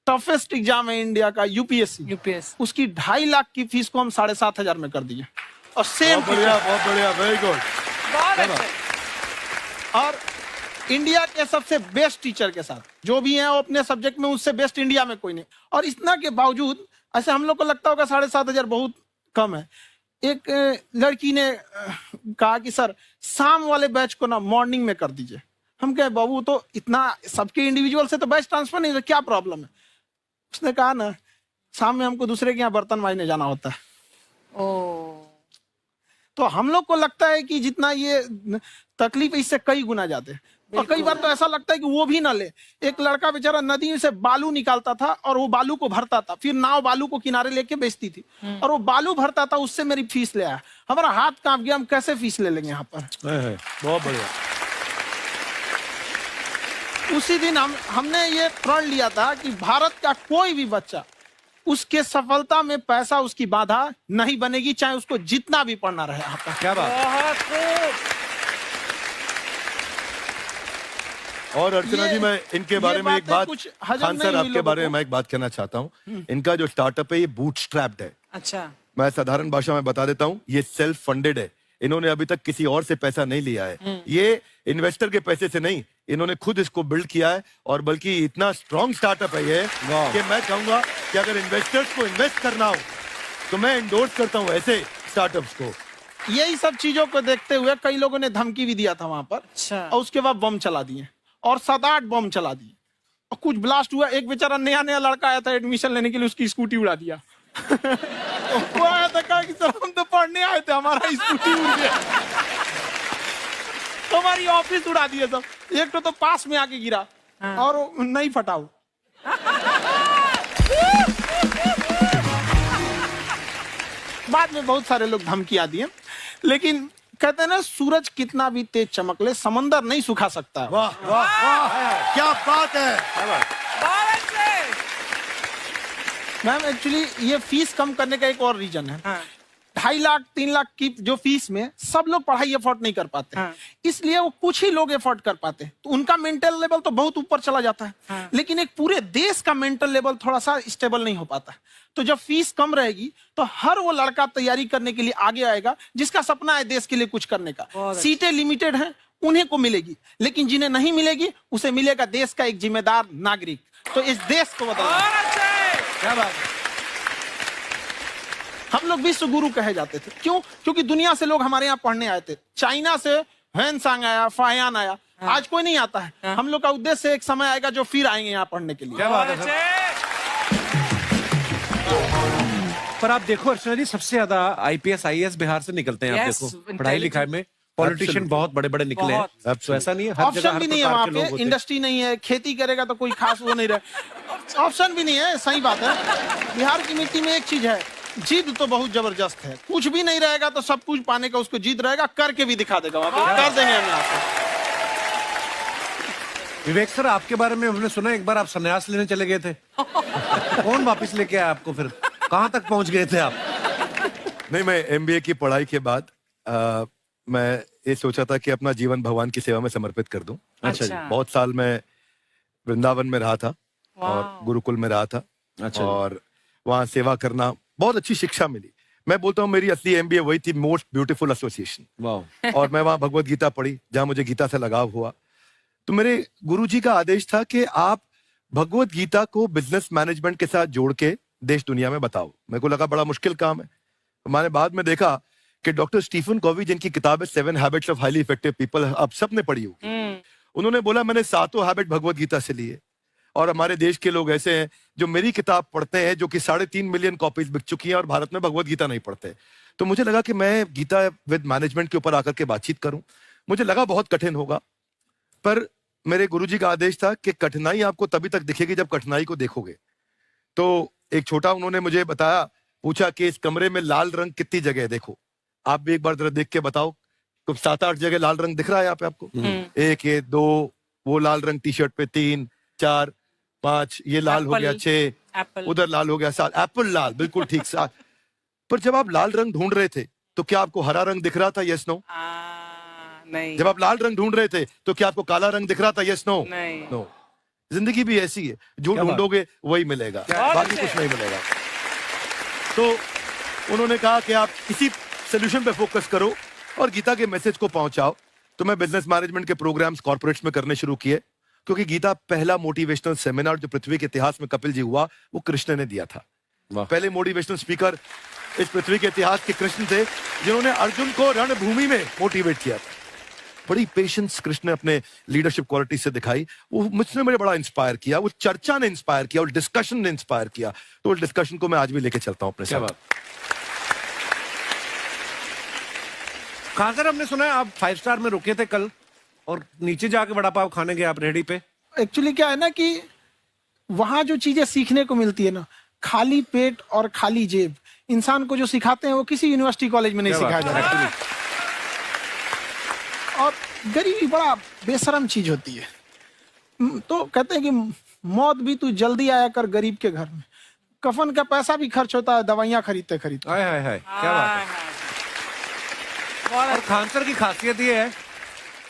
Toughest exam है India का, UPSC, उसकी 2.5 लाख की फीस को हम 7,500 में कर दिए। और सेम बहुत बढ़िया, वेरी गुड। और इंडिया के सबसे बेस्ट टीचर के साथ जो भी हैं वो अपने सब्जेक्ट में उससे बेस्ट इंडिया में कोई नहीं। और इतना के बावजूद ऐसे हम लोग को लगता होगा 7,500 बहुत कम है। एक लड़की ने कहा कि सर शाम वाले बैच को ना मॉर्निंग में कर दीजिए। हम कहे बाबू तो इतना सबके इंडिविजुअल से तो बैच ट्रांसफर नहीं, क्या प्रॉब्लम है? उसने कहा ना शाम में हमको दूसरे के यहाँ बर्तन मांजने जाना होता है। तो हम लोग को लगता है कि जितना ये तकलीफ इससे कई गुना जाते हैं। और कई बार तो ऐसा लगता है कि वो भी ना ले। एक लड़का बेचारा नदी से बालू निकालता था और वो बालू को भरता था, फिर नाव बालू को किनारे लेके बेचती थी और वो बालू भरता था, उससे मेरी फीस ले आया। हमारा हाथ कांप गया, हम कैसे फीस ले लेंगे यहाँ पर। बहुत बढ़िया। उसी दिन हमने ये प्रण लिया था कि भारत का कोई भी बच्चा उसके सफलता में पैसा उसकी बाधा नहीं बनेगी, चाहे उसको जितना भी पढ़ना रहे यहाँ पर। क्या बात। और अर्चना जी, मैं इनके बारे में एक बात, खान सर आपके बारे में मैं एक बात कहना चाहता हूँ। इनका जो स्टार्टअप है ये बूटस्ट्रैप्ड है। अच्छा, मैं साधारण भाषा में बता देता हूँ, ये सेल्फ फंडेड है। इन्होंने अभी तक किसी और से पैसा नहीं लिया है। ये इन्वेस्टर के पैसे से नहीं, इन्होंने खुद इसको बिल्ड किया है। और बल्कि इतना स्ट्रॉन्ग स्टार्टअप है ये कि मैं कहूंगा कि अगर इन्वेस्टर्स को इन्वेस्ट करना हो तो मैं एंडोर्स करता हूँ ऐसे स्टार्टअप्स को। यही सब चीजों को देखते हुए कई लोगों ने धमकी भी दिया था वहां पर। अच्छा। और उसके बाद बम चला दिए और 7-8 बम चला दिए और कुछ ब्लास्ट हुआ। एक बेचारा नया लड़का आया था एडमिशन लेने के लिए, उसकी स्कूटी उड़ा दिया। वो आया था, कहा कि सर हम तो पढ़ने आए थे, हमारा स्कूटी उड़ गया। तो हमारी ऑफिस उड़ा दिया सब। एक तो पास में आके गिरा और नहीं फटा वो। बाद में बहुत सारे लोग धमकियां दिए, लेकिन कहते हैं ना सूरज कितना भी तेज चमक ले समंदर नहीं सुखा सकता। वाह वाह वाह, क्या बात है। मैम एक्चुअली ये फीस कम करने का एक और रीजन है। 2.5 लाख 3 लाख की जो फीस में सब लोग पढ़ाई अफोर्ड नहीं कर पाते। इसलिए वो कुछ ही लोग अफोर्ड कर पाते हैं, तो उनका मेंटल लेवल तो बहुत ऊपर चला जाता है। लेकिन एक पूरे देश का मेंटल लेवल थोड़ा सा स्टेबल नहीं हो पाता। तो जब फीस कम रहेगी तो हर वो लड़का तैयारी करने के लिए आगे आएगा जिसका सपना है देश के लिए कुछ करने का। सीटें लिमिटेड हैं, उन्हें को मिलेगी, लेकिन जिन्हें नहीं मिलेगी उसे मिलेगा देश का एक जिम्मेदार नागरिक। तो इस देश को बदलना। क्या बात है। हम लोग विश्व गुरु कहे जाते थे, क्यों? क्योंकि दुनिया से लोग हमारे यहाँ पढ़ने आए थे। चाइना से ह्वेनसांग आया, फायान आया, आज कोई नहीं आता है। हम लोग का उद्देश्य एक समय आएगा जो फिर आएंगे यहाँ पढ़ने के लिए। क्या बात है। पर आप देखो अर्चना जी, सबसे ज्यादा आईपीएस आईएएस बिहार से निकलते हैं। आप देखो पढ़ाई लिखाई में पॉलिटिशियन बहुत बड़े बड़े निकले हैं। तो ऐसा नहीं है, हर जगह ऑप्शन भी नहीं है वहाँ पे, इंडस्ट्री नहीं है, खेती करेगा तो कोई खास वो नहीं रहे, ऑप्शन भी नहीं है। सही बात है। बिहार की मिट्टी में एक चीज है, जिद तो बहुत जबरदस्त है। कुछ भी नहीं रहेगा तो सब कुछ पाने का उसको जिद रहेगा, करके भी दिखा देगा। वहाँ पे कर देंगे हम यहाँ पे। विवेक सर, आपके बारे में हमने सुना एक बार आप संन्यास लेने चले गए थे। कौन वापस लेके आया आपको? फिर कहाँ तक पहुंच गए थे आप? नहीं, मैं एमबीए की पढ़ाई के बाद मैं ये सोचा था कि अपना जीवन भगवान की सेवा में समर्पित कर दूं। अच्छा जी। बहुत साल मैं वृंदावन में रहा था और गुरुकुल में रहा था। अच्छा। और वहाँ सेवा करना, बहुत अच्छी शिक्षा मिली। मैं बोलता हूँ मेरी असली एमबीए वही थी, मोस्ट ब्यूटीफुल एसोसिएशन। वाह। और मैं वहाँ भगवत गीता पढ़ी, जहाँ मुझे गीता से लगाव हुआ। तो मेरे गुरुजी का आदेश था कि आप भगवत गीता को बिजनेस मैनेजमेंट के साथ जोड़ के देश दुनिया में बताओ। मेरे को लगा बड़ा मुश्किल काम है। मैंने बाद में देखा कि डॉक्टर स्टीफन कॉवी, जिनकी किताब है 7 habits of highly effective people, आप सबने पढ़ी होगी। उन्होंने बोला मैंने 7 हैबिट भगवत गीता से लिए। और हमारे देश के लोग ऐसे हैं जो मेरी किताब पढ़ते हैं, जो कि 3.5 मिलियन कॉपीज बिक चुकी हैं, और भारत में भगवत गीता नहीं पढ़ते। तो मुझे लगा कि मैं गीता विद मैनेजमेंट के ऊपर आकर के बातचीत करूं। मुझे लगा बहुत कठिन होगा, पर मेरे गुरुजी का आदेश था कि कठिनाई आपको तभी तक दिखेगी जब कठिनाई को देखोगे। तो एक छोटा उन्होंने मुझे बताया, पूछा कि इस कमरे में लाल रंग कितनी जगह है, देखो आप भी एक बार जरा देख के बताओ। तो 7-8 जगह लाल रंग दिख रहा है यहाँ पे आपको। 1 ये 2, वो लाल रंग टी शर्ट पे 3 4 5, ये लाल हो गया 6, उधर लाल हो गया 7, एप्पल लाल, बिल्कुल ठीक 7। पर जब आप लाल रंग ढूंढ रहे थे तो क्या आपको हरा रंग दिख रहा था? Yes no? नहीं। जब आप लाल रंग ढूंढ रहे थे तो क्या आपको काला रंग दिख रहा था? Yes no? नहीं। नो। जिंदगी भी ऐसी है, जो ढूंढोगे वही मिलेगा, बाकी कुछ नहीं मिलेगा। तो उन्होंने कहा कि आप इसी सोल्यूशन पे फोकस करो और गीता के मैसेज को पहुंचाओ। तो मैं बिजनेस मैनेजमेंट के प्रोग्राम्स कॉर्पोरेट्स में करने शुरू किए, क्योंकि गीता पहला मोटिवेशनल सेमिनार जो पृथ्वी के इतिहास में कपिल जी हुआ, वो कृष्ण ने दिया था। पहले मोटिवेशनल स्पीकर इस पृथ्वी के इतिहास के कृष्ण थे, जिन्होंने अर्जुन को रणभूमि में मोटिवेट किया था। बड़ी पेशेंस कृष्ण ने अपने लीडरशिप क्वालिटी से दिखाई, वो मुझसे मुझे बड़ा इंस्पायर किया, वो चर्चा ने इंस्पायर किया, वो डिस्कशन ने इंस्पायर किया। तो उस डिस्कशन को मैं आज भी लेके चलता हूं अपने साथ। कहां सर, हमने सुना है आप 5 स्टार में रुके थे कल और नीचे जाके वड़ा पाव खाने गए आप रेहड़ी पे। एक्चुअली क्या है ना कि वहां जो चीजें सीखने को मिलती है ना, खाली पेट और खाली जेब इंसान को जो सिखाते हैं वो किसी यूनिवर्सिटी कॉलेज में नहीं सिखाया जाता। और गरीबी बड़ा बेशरम चीज होती है। तो कहते हैं कि मौत भी तू जल्दी आया कर गरीब के घर में, कफन का पैसा भी खर्च होता है दवाइयां खरीदते खरीदते। हाय हाय हाय, क्या बात है। और खान सर की खासियत ये है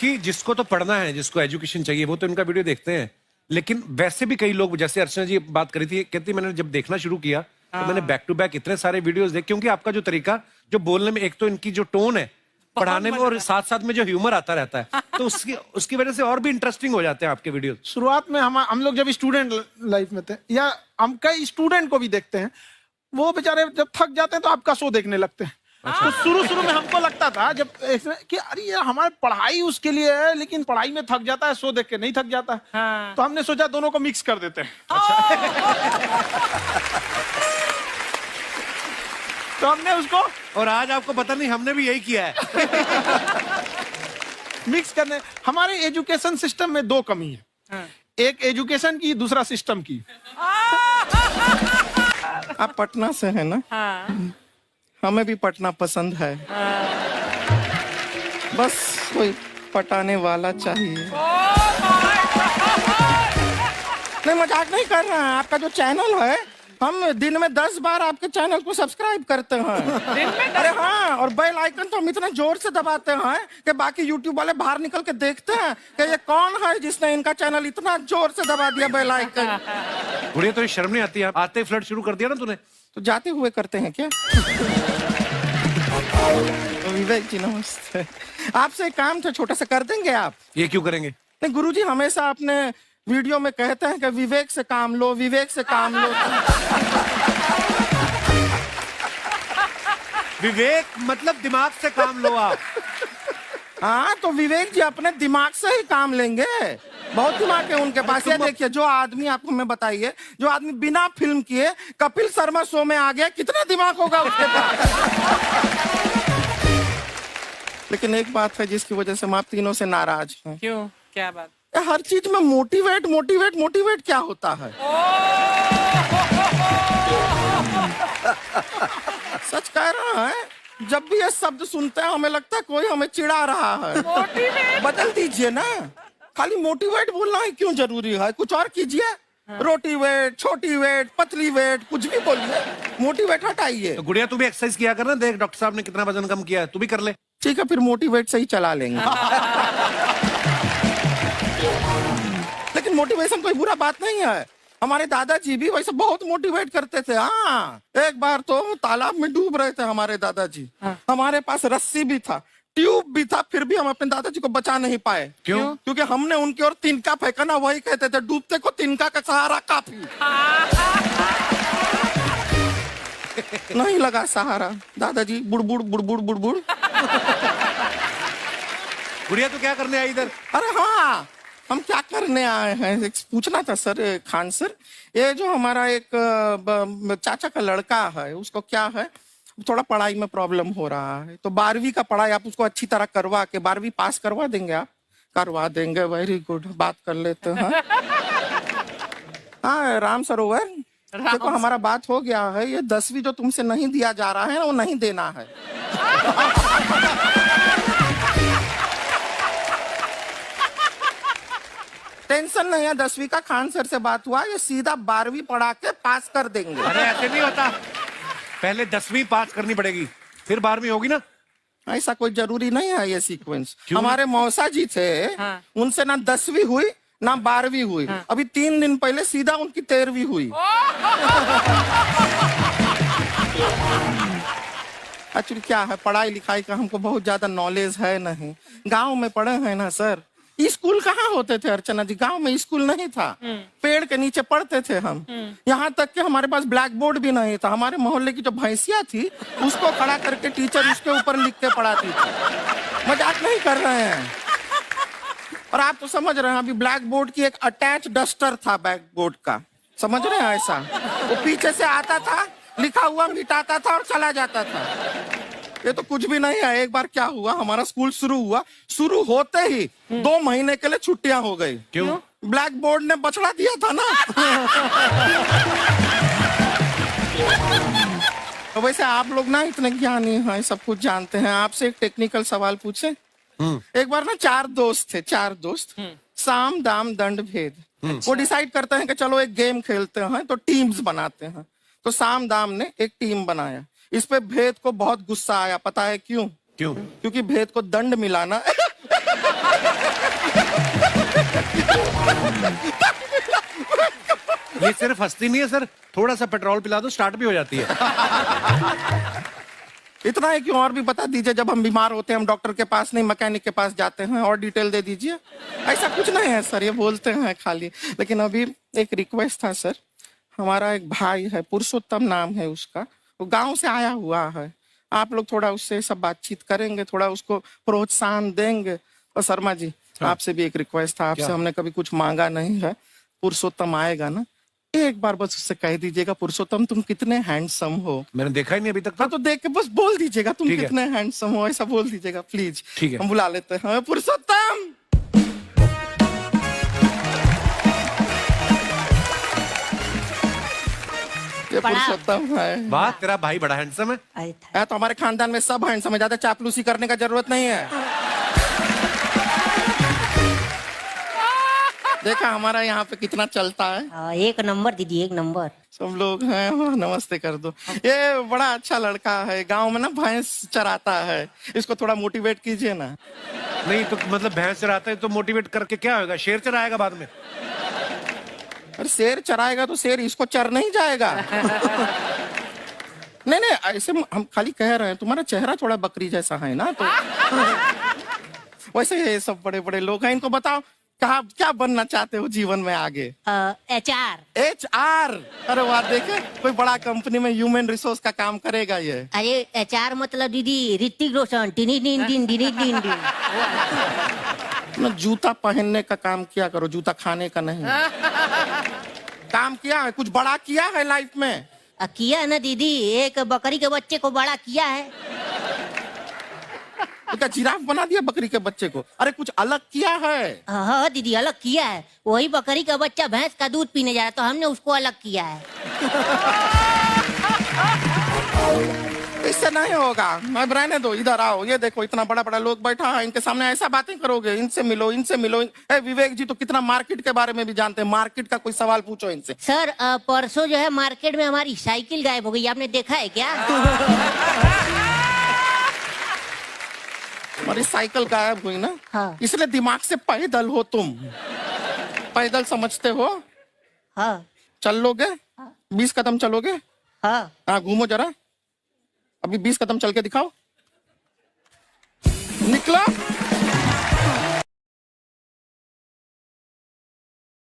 कि जिसको तो पढ़ना है, जिसको एजुकेशन चाहिए, वो तो इनका वीडियो देखते हैं। लेकिन वैसे भी कई लोग, जैसे अर्चना जी बात करी थी, कहती मैंने जब देखना शुरू किया तो मैंने बैक टू बैक इतने सारे वीडियोस देखे, क्योंकि आपका जो तरीका जो बोलने में, एक तो इनकी जो टोन है पढ़ाने में, और साथ साथ में जो ह्यूमर आता रहता है, तो उसकी वजह से और भी इंटरेस्टिंग हो जाते हैं आपके वीडियो। शुरुआत में हम लोग जब स्टूडेंट लाइफ में थे, या हम कई स्टूडेंट को भी देखते हैं, वो बेचारे जब थक जाते हैं तो आपका शो देखने लगते हैं। तो शुरू में हमको लगता था जब कि अरे यार हमारी पढ़ाई उसके लिए है, लेकिन पढ़ाई में थक जाता है, शो देख के नहीं थक जाता है। हाँ। तो हमने सोचा दोनों को मिक्स कर देते हैं। तो हमने उसको, और आज आपको पता नहीं हमने भी यही किया है। मिक्स करने। हमारे एजुकेशन सिस्टम में 2 कमी है। हाँ। एक एजुकेशन की, दूसरा सिस्टम की। आप पटना से है ना? हाँ। हमें भी पटना पसंद है। बस कोई पटाने वाला चाहिए। नहीं, मजाक नहीं कर रहे हैं। आपका जो चैनल है, हम दिन में 10 बार आपके चैनल को सब्सक्राइब करते हैं। अरे हाँ, और बेल आइकन तो हम इतना जोर से दबाते हैं कि बाकी यूट्यूब वाले बाहर निकल के देखते हैं कि ये कौन है जिसने इनका चैनल इतना जोर से दबा दिया बेल आइकन। बुढ़िया, तो शर्म नहीं आती? आते ही फ्लर्ट शुरू कर दिया ना तूने। तो जाते हुए करते हैं क्या? विवेक जी नमस्ते। आपसे एक काम था, छोटा सा कर देंगे आप? ये क्यों करेंगे? नहीं, गुरुजी हमेशा अपने वीडियो में कहते हैं कि विवेक से काम लो, विवेक से काम लो। विवेक मतलब दिमाग से काम लो आप। हाँ, तो विवेक जी अपने दिमाग से ही काम लेंगे। बहुत दिमाग है उनके पास। ये देखिए, जो आदमी, आपको मैं बताइए, जो आदमी बिना फिल्म किए कपिल शर्मा शो में आ गया, कितना दिमाग होगा उसके पास। लेकिन एक बात है जिसकी वजह से हम आप तीनों से नाराज हैं। क्यों? क्या बात? हर चीज में मोटिवेट मोटिवेट मोटिवेट क्या होता है? सच कह रहा है, जब भी ये शब्द सुनते हैं हमें लगता है कोई हमें चिढ़ा रहा है। बदल दीजिए ना, खाली मोटिवेट बोलना ही क्यों जरूरी है? कुछ और कीजिए। रोटी वेट, छोटी वेट, पतली वेट, कुछ भी बोलिए, मोटिवेट हटाइए। तो गुड़िया, तू भी एक्सरसाइज किया कर ना, देख डॉक्टर साहब ने कितना वजन कम किया है, तू भी कर ले। ठीक है, फिर मोटिवेट से ही चला लेंगे। लेकिन मोटिवेशन कोई बुरा बात नहीं है। हमारे दादाजी भी वैसे बहुत मोटिवेट करते थे। हाँ, एक बार तो तालाब में डूब रहे थे हमारे दादाजी। हाँ। हमारे पास रस्सी भी था, ट्यूब भी था, फिर भी हम अपने दादाजी को बचा नहीं पाए। क्यों? क्योंकि हमने उनकी ओर तिनका फेंका ना, वही कहते थे डूबते को तिनका का सहारा काफी। नहीं लगा सहारा, दादाजी बुड़बुड़ बुड़बुड़ बुड़बुड़। गुड़िया, तू क्या करने आई इधर? अरे हाँ, हम क्या करने आए हैं पूछना था सर। खान सर, ये जो हमारा एक चाचा का लड़का है, उसको क्या है, थोड़ा पढ़ाई में प्रॉब्लम हो रहा है। तो 12वीं का पढ़ाई आप उसको अच्छी तरह करवा के 12वीं पास करवा देंगे आप? करवा देंगे, वेरी गुड, बात कर लेते हैं। हाँ, राम सरोवर, देखो हमारा बात हो गया है। ये 10वीं जो तुमसे नहीं दिया जा रहा है वो नहीं देना है। टेंशन नहीं है, 10वीं का खान सर से बात हुआ, ये सीधा 12वीं पढ़ा के पास कर देंगे। अरे ऐसे नहीं होता, पहले 10वीं पास करनी पड़ेगी, फिर 12वीं होगी ना। ऐसा कोई जरूरी नहीं है ये सीक्वेंस। हमारे मौसा जी थे, हाँ। उनसे ना 10वीं हुई ना 12वीं हुई। अभी 3 दिन पहले सीधा उनकी 13वीं हुई। एक्चुअली क्या है, पढ़ाई लिखाई का हमको बहुत ज्यादा नॉलेज है नहीं। गांव में पढ़े हैं ना सर। स्कूल कहाँ होते थे अर्चना जी, गांव में स्कूल नहीं था। पेड़ के नीचे पढ़ते थे हम। यहाँ तक कि हमारे पास ब्लैक बोर्ड भी नहीं था। हमारे मोहल्ले की जो भैंसिया थी उसको खड़ा करके टीचर उसके ऊपर लिख के पढ़ाती थी। मजाक नहीं कर रहे हैं। और आप तो समझ रहे हैं, अभी ब्लैक बोर्ड की एक अटैच डस्टर था ब्लैक बोर्ड का, समझ रहे हैं ऐसा। वो पीछे से आता था, लिखा हुआ मिटाता था और चला जाता था। ये तो कुछ भी नहीं है। एक बार क्या हुआ, हमारा स्कूल शुरू हुआ, शुरू होते ही 2 महीने के लिए छुट्टियां हो गई। क्यों? ब्लैक बोर्ड ने बछड़ा दिया था ना। तो वैसे आप लोग ना इतने ज्ञानी हैं, सब कुछ जानते हैं। आपसे एक टेक्निकल सवाल पूछे। एक बार ना 4 दोस्त थे, 4 दोस्त, साम दाम दंड भेद। वो डिसाइड करते हैं कि चलो एक गेम खेलते हैं, तो टीम्स बनाते हैं। तो साम दाम ने एक टीम बनाया। इस पे भेद को बहुत गुस्सा आया। पता है क्यों? क्यों? क्योंकि भेद को दंड मिलाना ये सिर्फ हंसती नहीं है सर, थोड़ा सा पेट्रोल पिला दो स्टार्ट भी हो जाती है। इतना है कि और भी बता दीजिए, जब हम बीमार होते हैं हम डॉक्टर के पास नहीं मैकेनिक के पास जाते हैं, और डिटेल दे दीजिए। ऐसा कुछ नहीं है सर, ये बोलते हैं खाली। लेकिन अभी एक रिक्वेस्ट था सर, हमारा एक भाई है, पुरुषोत्तम नाम है उसका, वो गांव से आया हुआ है। आप लोग थोड़ा उससे सब बातचीत करेंगे, थोड़ा उसको प्रोत्साहन देंगे। और शर्मा जी, आपसे भी एक रिक्वेस्ट था, आपसे हमने कभी कुछ मांगा नहीं है। पुरुषोत्तम आएगा ना, एक बार बस उससे कह दीजिएगा, पुरुषोत्तम तुम कितने हैंडसम हो। मैंने देखा ही नहीं अभी तक। हाँ, तो देख के बस बोल दीजिएगा तुम ठीक है। कितने हैंडसम हो, ऐसा बोल दीजिएगा प्लीज। ठीक है। हम बुला लेते हैं पुरुषोत्तम। ये पुरुषोत्तम है। वाह, तेरा भाई बड़ा हैंडसम है। है तो हमारे खानदान में सब हैंडसम है, ज्यादा चापलूसी करने का जरूरत नहीं है। देखा हमारा यहाँ पे कितना चलता है। एक नंबर दीदी, एक नंबर। सब लोग हैं, नमस्ते कर दो। ये बड़ा अच्छा लड़का है, गांव में ना भैंस चराता है, इसको थोड़ा मोटिवेट कीजिए ना। नहीं तो मतलब भैंस चराता है तो मोटिवेट करके क्या होगा? शेर चराएगा बाद में। अरे शेर चराएगा तो शेर इसको चर नहीं जाएगा। नहीं नहीं, ऐसे हम खाली कह रहे हैं, तुम्हारा चेहरा थोड़ा बकरी जैसा है ना, तो वैसे ये सब बड़े बड़े लोग हैं। इनको बताओ कहा क्या बनना चाहते हो जीवन में आगे? HR। HR? अरे वाह, देखे कोई बड़ा कंपनी में ह्यूमन रिसोर्स का काम करेगा ये। अरे HR मतलब दीदी Hrithik Roshan. Tiny tin tin tiny tin tin. ना जूता पहनने का काम किया करो, जूता खाने का नहीं। काम किया है, कुछ बड़ा किया है लाइफ में? किया है ना दीदी, एक बकरी के बच्चे को बड़ा किया है। तो क्या जिराफ बना दिया बकरी के बच्चे को? अरे कुछ अलग किया है। हाँ दीदी, अलग किया है। वही बकरी का बच्चा भैंस का दूध पीने जा रहा है, तो हमने उसको अलग किया है। इससे नहीं होगा, मैं रहने दो, इधर आओ। ये देखो इतना बड़ा बड़ा लोग बैठा है, इनके सामने ऐसा बातें करोगे? इनसे मिलो, इनसे मिलो। विवेक जी तो कितना मार्केट के बारे में भी जानते हैं, मार्केट का कोई सवाल पूछो इनसे। सर परसों जो है मार्केट में हमारी साइकिल गायब हो गई, आपने देखा है क्या? हमारी साइकिल गायब हुई ना? हाँ। इसलिए दिमाग से पैदल हो तुम, पैदल समझते हो। हाँ। चल लोगे? 20 कदम चलोगे? हाँ। घूमो जरा, अभी 20 कदम चल के दिखाओ। निकलो।